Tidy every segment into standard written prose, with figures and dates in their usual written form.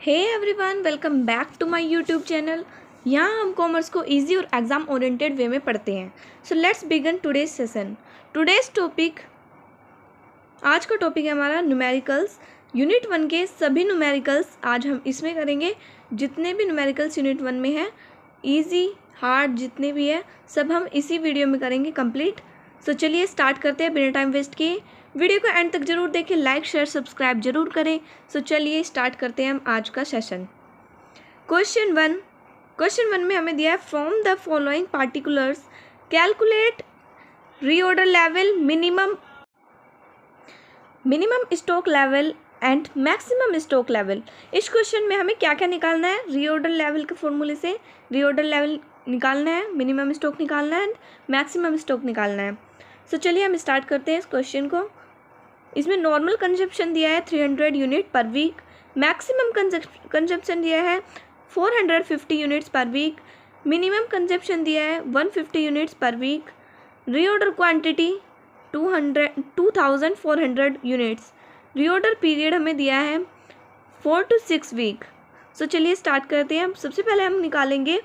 Hey everyone, welcome back to my YouTube channel. यहाँ हम commerce को इजी और एग्ज़ाम ओरिएंटेड वे में पढ़ते हैं। So let's begin today's session. Today's topic, आज का टॉपिक है हमारा न्यूमेरिकल्स। यूनिट 1 के सभी न्यूमेरिकल्स आज हम इसमें करेंगे। जितने भी न्यूमेरिकल्स यूनिट 1 में हैं, इजी हार्ड जितने भी है, सब हम इसी वीडियो में करेंगे कंप्लीट। सो चलिए स्टार्ट करते हैं बिना टाइम वेस्ट किए। वीडियो को एंड तक जरूर देखें, लाइक शेयर सब्सक्राइब जरूर करें। सो चलिए स्टार्ट करते हैं हम आज का सेशन। क्वेश्चन वन में हमें दिया है, from the following particulars calculate reorder level, minimum stock level and maximum stock level. इस क्वेश्चन में हमें क्या क्या निकालना है? रीऑर्डर लेवल के फॉर्मूले से रीऑर्डर लेवल निकालना है, मिनिमम स्टॉक निकालना है एंड मैक्सिमम स्टॉक निकालना है। सो चलिए हम स्टार्ट करते हैं इस क्वेश्चन को। इसमें नॉर्मल कंजप्शन दिया है 300 यूनिट पर वीक, मैक्सिमम कंजप्शन दिया है 450 units per week, minimum consumption दिया है 150 units per week, reorder quantity 2400 units, reorder period हमें दिया है 4 to 6 वीक। सो चलिए स्टार्ट करते हैं। सबसे पहले हम निकालेंगे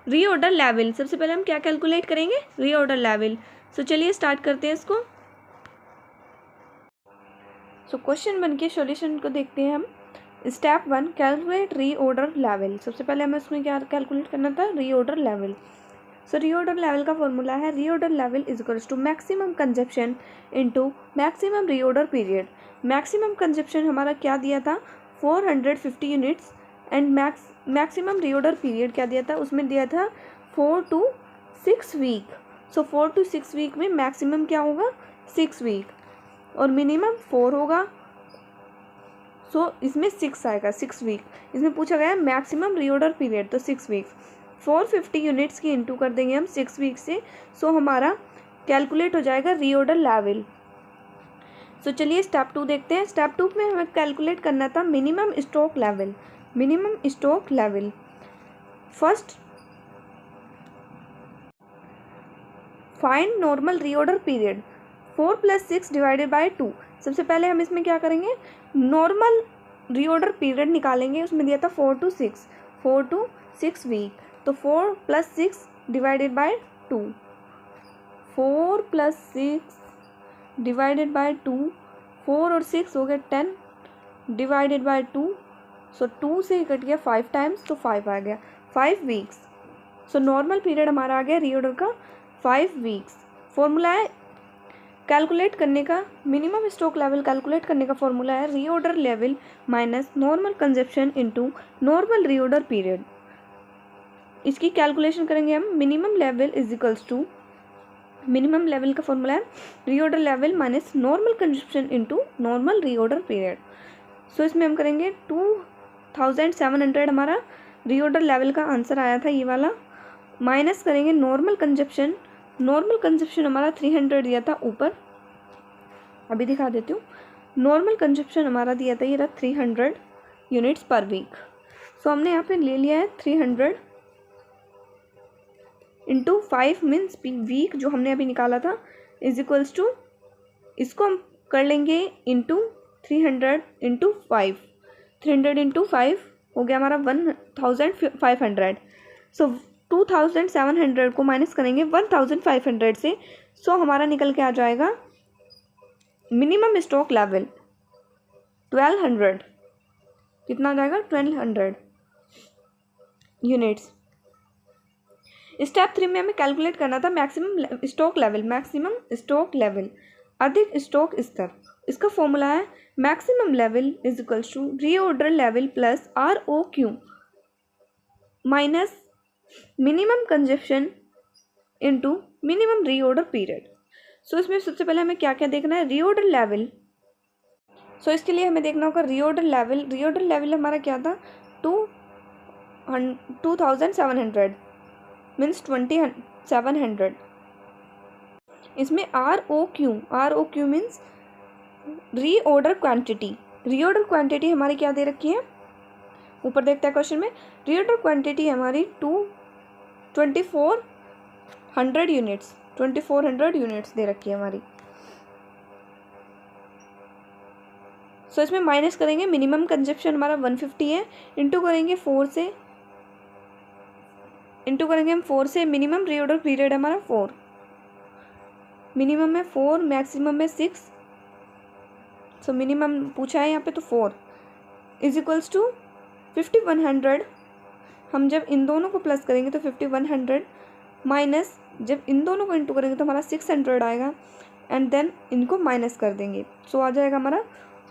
रीऑर्डर लेवल। सबसे पहले हम क्या कैलकुलेट करेंगे? Reorder level. सो चलिए स्टार्ट करते हैं इसको। सो क्वेश्चन 1 के सॉल्यूशन को देखते हैं हम। Step 1, calculate reorder level. सबसे पहले हमें उसमें क्या कैलकुलेट करना था? Reorder level. So reorder level का फॉर्मूला है, reorder level is equals to maximum consumption into maximum reorder period. Maximum consumption हमारा क्या दिया था? 450 units and maximum reorder period क्या दिया था? उसमें दिया था 4 to 6 week. So 4 to 6 week में मैक्सिमम क्या होगा? 6 वीक और मिनिमम 4 होगा। सो इसमें 6 आएगा, 6 वीक। इसमें पूछा गया है मैक्सिमम रीऑर्डर पीरियड, तो 6 वीक्स। 450 यूनिट्स की इंटू कर देंगे हम 6 वीक से। सो हमारा कैलकुलेट हो जाएगा रीऑर्डर लेवल। सो चलिए स्टेप 2 देखते हैं। स्टेप 2 में हमें कैलकुलेट करना था minimum stock level. Minimum stock level, first find normal reorder period 4 + 6 divided by 2। सबसे पहले हम इसमें क्या करेंगे? नॉर्मल रीऑर्डर पीरियड निकालेंगे। उसमें दिया था 4 to 6 वीक। तो 4 + 6 डिवाइडेड बाई 2, 4 + 6 डिवाइडेड बाई 2, 4 और 6 हो गया 10 डिवाइडेड बाई 2। सो 2 से कट गया 5 टाइम्स, तो 5 आ गया, 5 वीक्स। सो नॉर्मल पीरियड हमारा आ गया रीऑर्डर का 5 वीक्स। फॉर्मूला है कैलकुलेट करने का, मिनिमम स्टॉक लेवल कैलकुलेट करने का फॉर्मूला है reorder level minus normal consumption into normal reorder period. इसकी कैलकुलेशन करेंगे हम। Minimum level is equals to, minimum level का फॉर्मूला है reorder level minus normal consumption into normal reorder period. So इसमें हम करेंगे 2700 हमारा रीऑर्डर लेवल का आंसर आया था, ये वाला। माइनस करेंगे नॉर्मल कंजप्शन। नॉर्मल कंजप्शन हमारा 300 दिया था ऊपर, अभी दिखा देती हूँ। नॉर्मल कंजप्शन हमारा दिया था, ये रहा 300 यूनिट्स पर वीक। सो हमने यहाँ पे ले लिया है 300 इंटू 5 मीन्स वीक जो हमने अभी निकाला था इज इक्वल्स टू, इसको हम कर लेंगे इंटू 300 इंटू 5। 300 इंटू 5 हो गया हमारा 1500। सो 2700 को माइनस करेंगे 1500 से। सो हमारा निकल के आ जाएगा मिनिमम स्टॉक लेवल 1200। कितना आ जाएगा? 1200 यूनिट्स। स्टेप 3 में हमें कैलकुलेट करना था maximum stock level. Maximum stock level, अधिक स्टॉक स्तर। इसका फॉर्मूला है maximum level is equals to reorder level plus ROQ minus minimum consumption into minimum reorder period. So इसमें सबसे पहले हमें क्या क्या देखना है? Reorder level. सो इसके लिए हमें देखना होगा रीऑर्डर लेवल। रीऑर्डर लेवल हमारा क्या था? 2700 मीन्स 2700। इसमें ROQ means reorder quantity. Reorder quantity हमारी क्या दे रखी है? ऊपर देखते हैं क्वेश्चन में। रीऑर्डर क्वांटिटी हमारी 2400 यूनिट्स, 2400 यूनिट्स दे रखी है हमारी। सो इसमें माइनस करेंगे, मिनिमम कंजप्शन हमारा 150 है, इंटू करेंगे 4 से, इंटू करेंगे हम 4 से, मिनिमम रीऑर्डर पीरियड है हमारा 4, मिनिमम है 4, मैक्सिमम है 6, सो मिनिमम पूछा है यहाँ पे तो 4 इज इक्वल्स टू 5100। हम जब इन दोनों को प्लस करेंगे तो 5100 माइनस जब इन दोनों को इंटू करेंगे तो हमारा 600 आएगा, एंड देन इनको माइनस कर देंगे, सो आ जाएगा हमारा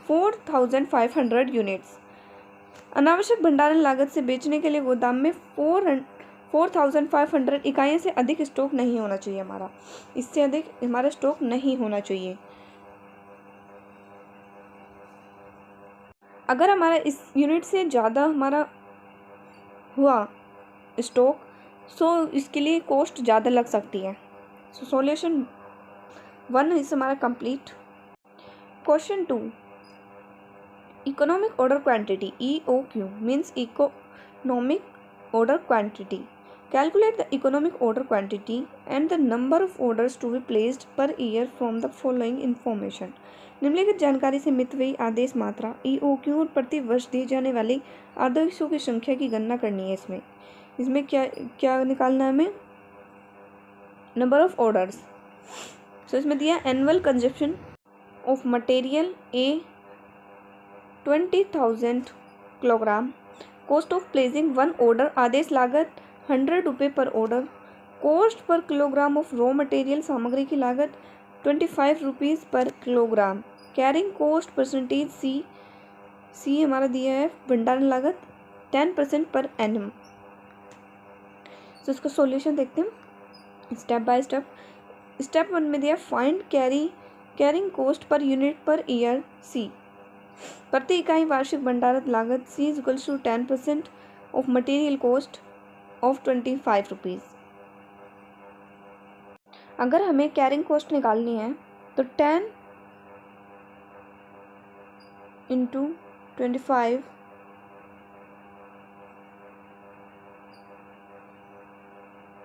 4500 यूनिट्स। अनावश्यक भंडारण लागत से बेचने के लिए गोदाम में 4500 इकाइयों से अधिक स्टॉक नहीं होना चाहिए हमारा, इससे अधिक हमारा स्टॉक नहीं होना चाहिए। अगर हमारा इस यूनिट से ज़्यादा हमारा हुआ स्टॉक, सो इसके लिए कॉस्ट ज़्यादा लग सकती है। सो सॉल्यूशन 1 इस हमारा complete. Question 2, economic order quantity EOQ means economic order quantity. Calculate the economic order quantity and the number of orders to be placed per year from the following information. निम्नलिखित जानकारी से मितव्ययी आदेश मात्रा EOQ और प्रति वर्ष दिए जाने वाले आदेशों की संख्या की गणना करनी है। इसमें क्या क्या निकालना है हमें, नंबर ऑफ ऑर्डर्स। सो इसमें दिया annual consumption of material A 20,000 kilogram, cost of placing 1 order आदेश लागत 100 रुपये per order, cost per kilogram of raw material सामग्री की लागत 25 rupees per kilogram, carrying cost percentage C हमारा दिया है भंडारण लागत 10% पर एनम। तो इसका सॉल्यूशन देखते हैं स्टेप बाय स्टेप। स्टेप 1 में दिया find carrying cost per unit per year C, प्रति इकाई वार्षिक भंडारण लागत C is equals to 10% of material cost of 25 rupees. अगर हमें कैरिंग कॉस्ट निकालनी है तो 10 इंटू 25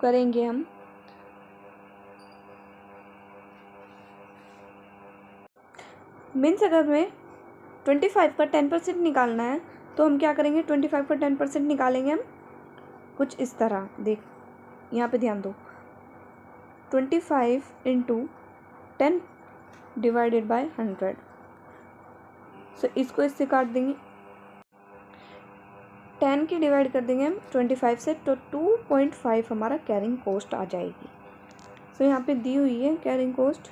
करेंगे हम, मीन्स अगर हमें 25 का 10% निकालना है तो हम क्या करेंगे, 25 का 10% निकालेंगे हम कुछ इस तरह। देख यहाँ पे ध्यान दो, 25 इंटू 10 डिवाइडेड बाय 100। सो इसको इससे काट देंगे, 10 की डिवाइड कर देंगे हम 25 से, तो 2.5 हमारा कैरिंग कॉस्ट आ जाएगी। सो यहाँ पे दी हुई है कैरिंग कॉस्ट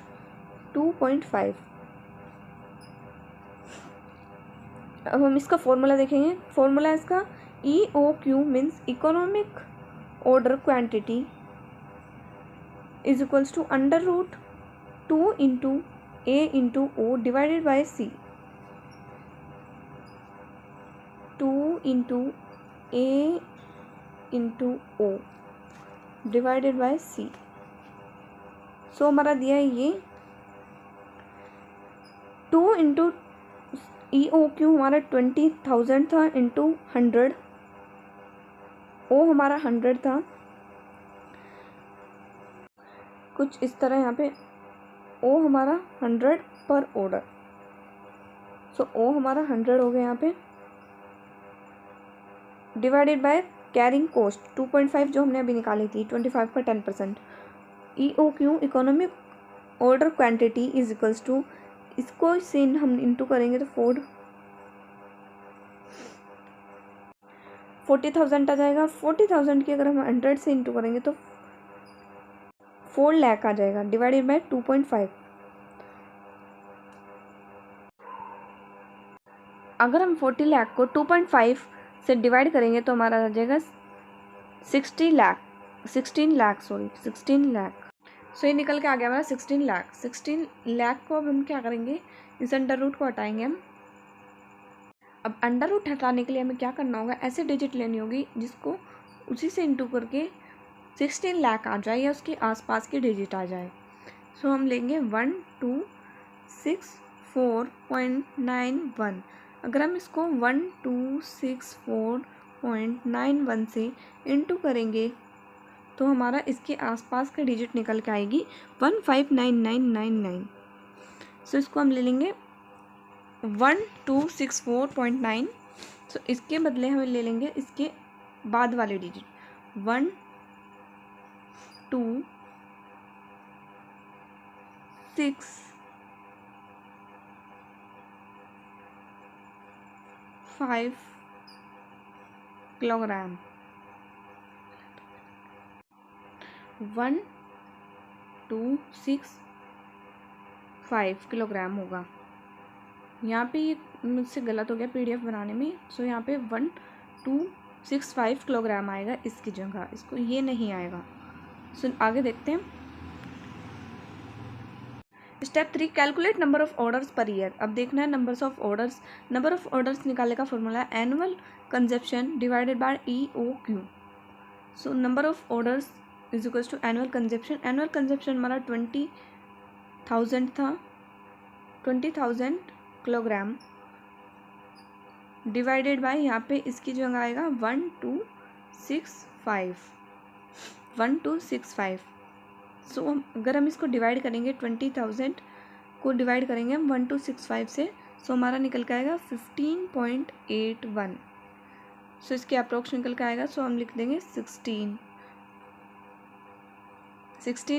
2.5। अब हम इसका फॉर्मूला देखेंगे। फॉर्मूला इसका EOQ means economic order quantity is equals to √2 into A into O divided by C। 2 into A into O divided by C। So हमारा दिया है ये 2 इंटू EOQ हमारा 20,000 था इंटू 100, O हमारा 100 था, कुछ इस तरह यहाँ पे O हमारा 100 पर ऑर्डर। सो O हमारा 100 हो गया यहाँ पे, डिवाइडेड बाय कैरिंग कॉस्ट 2.5 जो हमने अभी निकाली थी, 25 का 10%। EOQ economic order quantity is equals to, इसको से हम इंटू करेंगे तो 40,000 आ जाएगा। 40,000 की अगर हम 100 से इंटू करेंगे तो 4 लाख आ जाएगा, डिवाइडेड बाय 2.5। अगर हम 40 लाख को 2.5 से डिवाइड करेंगे तो हमारा आ जाएगा 16 लाख। सो ये निकल के आ गया हमारा 16 लाख। 16 लाख को अब हम क्या करेंगे, इस अंडर रूट को हटाएंगे हम। अब अंडर रूट हटाने के लिए हमें क्या करना होगा, ऐसे डिजिट लेनी होगी जिसको उसी से इंटू करके 16 लाख आ जाए या उसके आसपास की डिजिट आ जाए। सो हम लेंगे 1264.91। अगर हम इसको 1264.91 से इंटू करेंगे तो हमारा इसके आसपास का डिजिट निकल के आएगी 159999। सो इसको हम ले लेंगे 1264.9। सो इसके बदले हमें ले लेंगे इसके बाद वाले डिजिट 1 2 6 5 किलोग्राम। 1 2 6 5 किलोग्राम होगा। यहाँ पे ये मुझसे गलत हो गया PDF बनाने में। सो यहाँ पे 1265 किलोग्राम आएगा इसकी जगह, इसको ये नहीं आएगा। सो आगे देखते हैं। Step 3, calculate number of orders per year. अब देखना है numbers of orders. Number of orders निकालने का फॉर्मूला है annual consumption divided by EOQ। So number of orders is equal to annual consumption. Annual consumption हमारा 20,000 था, 20,000 किलोग्राम डिवाइडेड बाय यहाँ पे इसकी जगह आएगा 1265। सो अगर हम इसको डिवाइड करेंगे 20,000 को डिवाइड करेंगे हम 1265 से, सो हमारा निकल के आएगा 15.81। सो इसके अप्रोक्स निकल के आएगा। सो हम लिख देंगे 16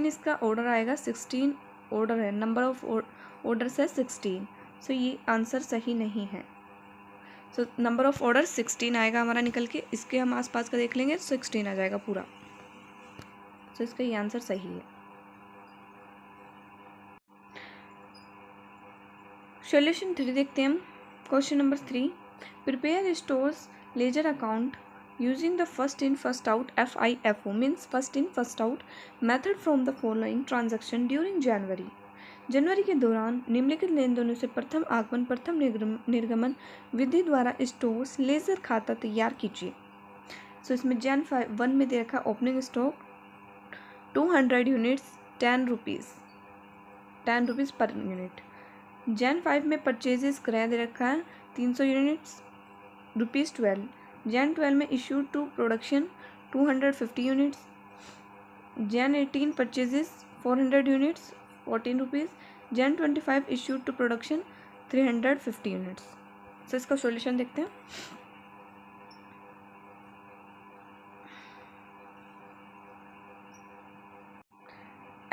इसका ऑर्डर आएगा। 16 ऑर्डर है, नंबर ऑफ ऑर्डर्स है 16। सो ये आंसर सही नहीं है। सो नंबर ऑफ ऑर्डर 16 आएगा हमारा निकल के। इसके हम आसपास का देख लेंगे 16 आ जाएगा पूरा। सो इसका ये आंसर सही है। सॉल्यूशन 3 देखते हैं हम। Question number 3, prepare stores ledger account using the first in first out FIFO means first in first out method from the following transaction during जनवरी के दौरान निम्नलिखित लेन देनों से प्रथम आगमन प्रथम निर्गमन विधि द्वारा स्टोर्स लेजर खाता तैयार कीजिए। सो इसमें Jan 1 में दे रखा opening stock 200 units 10 rupees per unit. Jan 5 में परचेजेस क्रय दे रखा है 300 यूनिट्स ₹12। Jan 12 में issued to production 250 units. Jan 18 purchases 400 units 14 rupees. Jan 25 issued to production 350 units. So इसका सॉल्यूशन देखते हैं।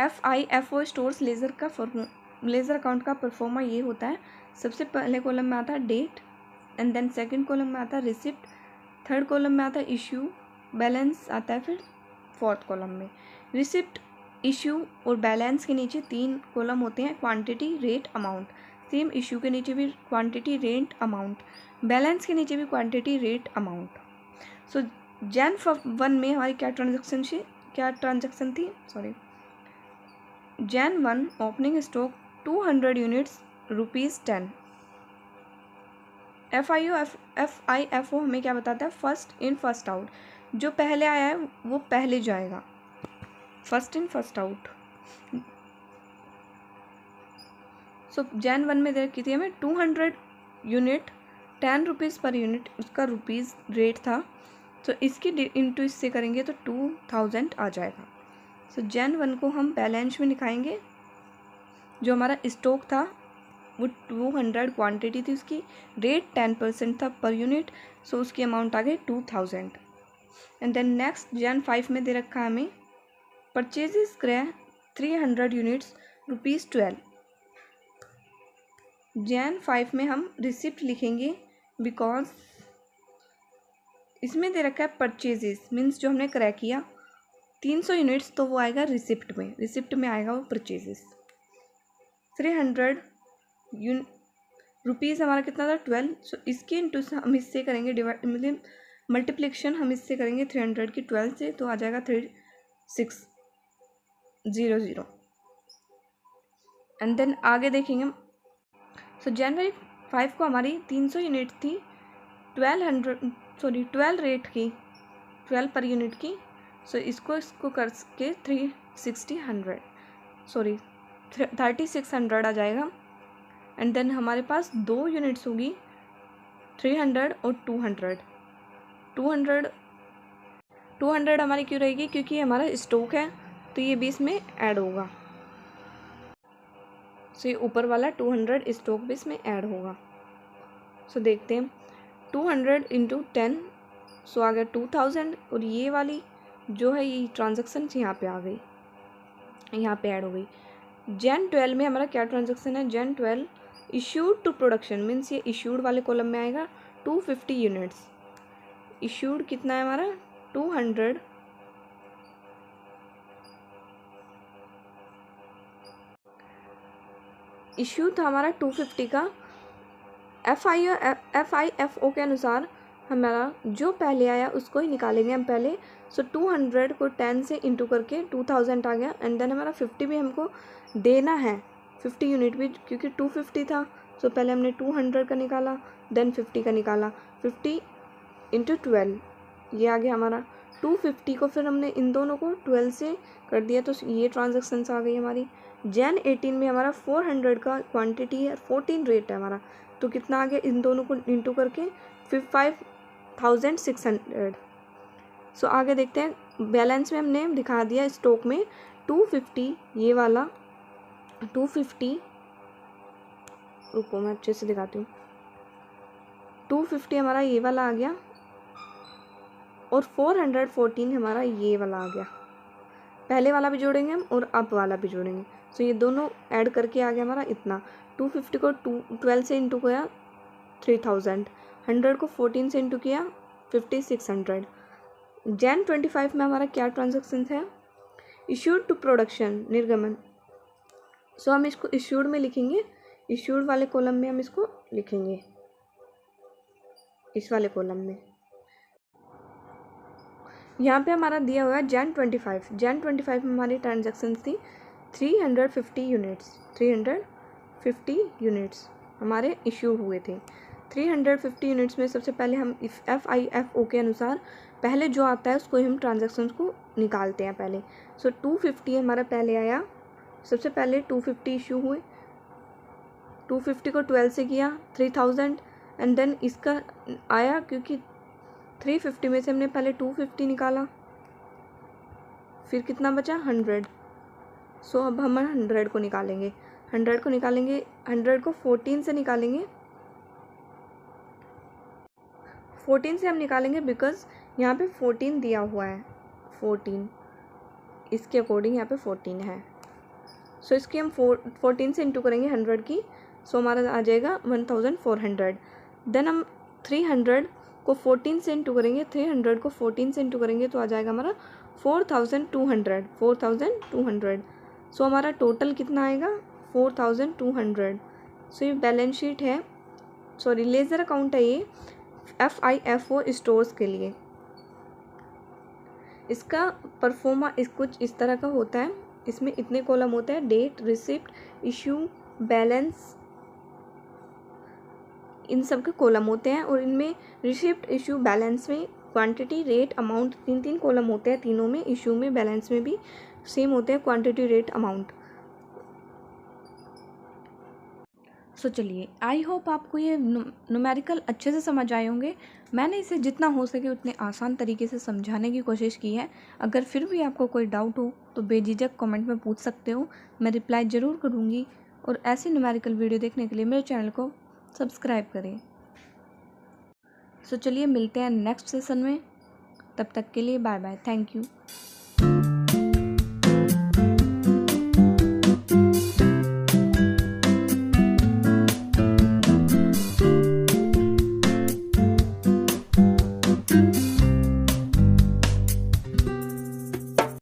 FIFO स्टोर्स लेजर अकाउंट का परफॉर्मा ये होता है। सबसे पहले कॉलम में आता है date, and then second column में आता है रिसिप्ट, थर्ड कॉलम में आता है इशू, बैलेंस आता है फिर फोर्थ कॉलम में। रिसिप्ट, इशू और बैलेंस के नीचे 3 कॉलम होते हैं, quantity, rate, amount. Same issue के नीचे भी क्वांटिटी, रेट, अमाउंट, बैलेंस के नीचे भी क्वांटिटी, रेट, अमाउंट। सो Jan 1 में हमारी क्या ट्रांजैक्शन थी Jan 1 opening stock 200 units ₹10। FIFO हमें क्या बताता है, फर्स्ट इन फर्स्ट आउट। जो पहले आया है वो पहले जाएगा, first in first out. So Jan 1 में दे रखी थी हमें 200 यूनिट 10 रुपीज़ पर यूनिट, उसका रुपीज़ रेट था। तो इसकी इंटू इससे करेंगे तो 2000 आ जाएगा। सो Jan 1 को हम बैलेंस में दिखाएंगे। जो हमारा स्टॉक था वो 200 क्वांटिटी थी, उसकी रेट 10% था पर यूनिट। सो उसकी अमाउंट आ गई 2000। एंड देन नेक्स्ट Jan 5 में दे रखा है हमें परचेजेस क्रय 300 यूनिट्स ₹12। Jan 5 में हम रिसिप्ट लिखेंगे बिकॉज इसमें दे रखा है परचेजेस मीन्स जो हमने क्रय किया 300 यूनिट्स, तो वो आएगा रिसिप्ट में आएगा वो परचेजेस। 300 रुपीज़ हमारा कितना था 12। सो इसके इंटू हम इससे करेंगे डिवाइड, मतलब मल्टीप्लिकेशन हम इससे करेंगे 300 की 12 से, तो आ जाएगा 3600। एंड देन आगे देखेंगे हम। सो January 5 को हमारी 300 यूनिट थी 12 रेट की 12 पर यूनिट की। सो इसको करके 3600 आ जाएगा। एंड देन हमारे पास 2 यूनिट्स होगी 300 और 200 हमारी क्यों रहेगी, क्योंकि हमारा स्टॉक है तो ये भी इसमें ऐड होगा। सो ये ऊपर वाला 200 स्टॉक भी इसमें ऐड होगा। सो देखते हैं 200 इंटू 10, सो आ गया 2000, और ये वाली जो है ये ट्रांजेक्शन यहाँ पे आ गई, यहाँ पे ऐड हो गई। Jan 12 में हमारा क्या ट्रांजेक्शन है, Jan 12 issued to production, means ये इशूड वाले कॉलम में आएगा 250 यूनिट्स। इशूड कितना है हमारा 200, इशू था हमारा 250 का। FIFO के अनुसार हमारा जो पहले आया उसको ही निकालेंगे हम पहले। सो 200 को 10 से इंटू करके 2000 आ गया, एंड देन हमारा 50 भी हमको देना है, 50 यूनिट भी, क्योंकि 250 था। सो पहले हमने 200 का निकाला, देन 50 का निकाला, 50 इंटू 12 ये आ गया हमारा 250 को, फिर हमने इन दोनों को 12 से कर दिया, तो ये ट्रांजेक्शन्स आ गई हमारी। Jan 18 में हमारा 400 का क्वांटिटी है, 14 रेट है हमारा, तो कितना आ गया इन दोनों को इंटू करके 5600। सो आगे देखते हैं, बैलेंस में हमने दिखा दिया स्टॉक में 250, ये वाला 250, रुको मैं अच्छे से दिखाती हूँ, 250 हमारा ये वाला आ गया, और 414 हमारा ये वाला आ गया। पहले वाला भी जोड़ेंगे हम और अब वाला भी जोड़ेंगे, सो ये दोनों ऐड करके आ गया हमारा इतना। 250 को 12 से इंटू किया 3000, 100 को 14 से इंटू किया 5600। Jan 25 में हमारा क्या ट्रांजेक्शन है, इशूड टू प्रोडक्शन, निर्गमन। सो हम इसको इशूड में लिखेंगे, इशूड वाले कॉलम में हम इसको लिखेंगे, इस वाले कॉलम में। यहाँ पे हमारा दिया हुआ है Jan 25। Jan 25 में हमारी ट्रांजेक्शन थी 350 यूनिट्स, 350 यूनिट्स हमारे इशू हुए थे। 350 यूनिट्स में सबसे पहले हम FIFO के अनुसार पहले जो आता है उसको ही हम ट्रांजेक्शन्स को निकालते हैं पहले। सो 250 हमारा पहले आया, सबसे पहले 250 इशू हुए, 250 को 12 से किया 3000, एंड देन इसका आया, क्योंकि 350 में से हमने पहले 250 निकाला, फिर कितना बचा 100। सो अब हम 100 को निकालेंगे, 100 को निकालेंगे, 100 को 14 से निकालेंगे, 14 से हम निकालेंगे बिकॉज यहाँ पे 14 दिया हुआ है, 14 इसके अकॉर्डिंग यहाँ पे 14 है। सो इसकी हम 14 से इंटू करेंगे 100 की, सो हमारा आ जाएगा 1400। देन हम 300 को 14 से इंटू करेंगे, 300 को 14 से इंटू करेंगे तो आ जाएगा हमारा 4200। सो हमारा टोटल कितना आएगा 4200। सो ये बैलेंस शीट है, सॉरी लेज़र अकाउंट है ये FIFO स्टोर्स के लिए। इसका परफॉर्मा कुछ इस तरह का होता है, इसमें इतने कॉलम होते हैं, डेट, रिसिप्ट, इशू, बैलेंस, इन सब के कॉलम होते हैं, और इनमें रिसिप्ट, इशू, बैलेंस में क्वांटिटी, रेट, अमाउंट, 3 कॉलम होते हैं तीनों में, इशू में, बैलेंस में भी सेम होते हैं क्वांटिटी, रेट, अमाउंट। सो चलिए, आई होप आपको ये न्यूमेरिकल अच्छे से समझ आए होंगे। मैंने इसे जितना हो सके उतने आसान तरीके से समझाने की कोशिश की है। अगर फिर भी आपको कोई डाउट हो तो बेझिझक कमेंट में पूछ सकते हो, मैं रिप्लाई ज़रूर करूँगी। और ऐसे न्यूमेरिकल वीडियो देखने के लिए मेरे चैनल को सब्सक्राइब करें। सो चलिए मिलते हैं नेक्स्ट सेशन में, तब तक के लिए बाय बाय, थैंक यू।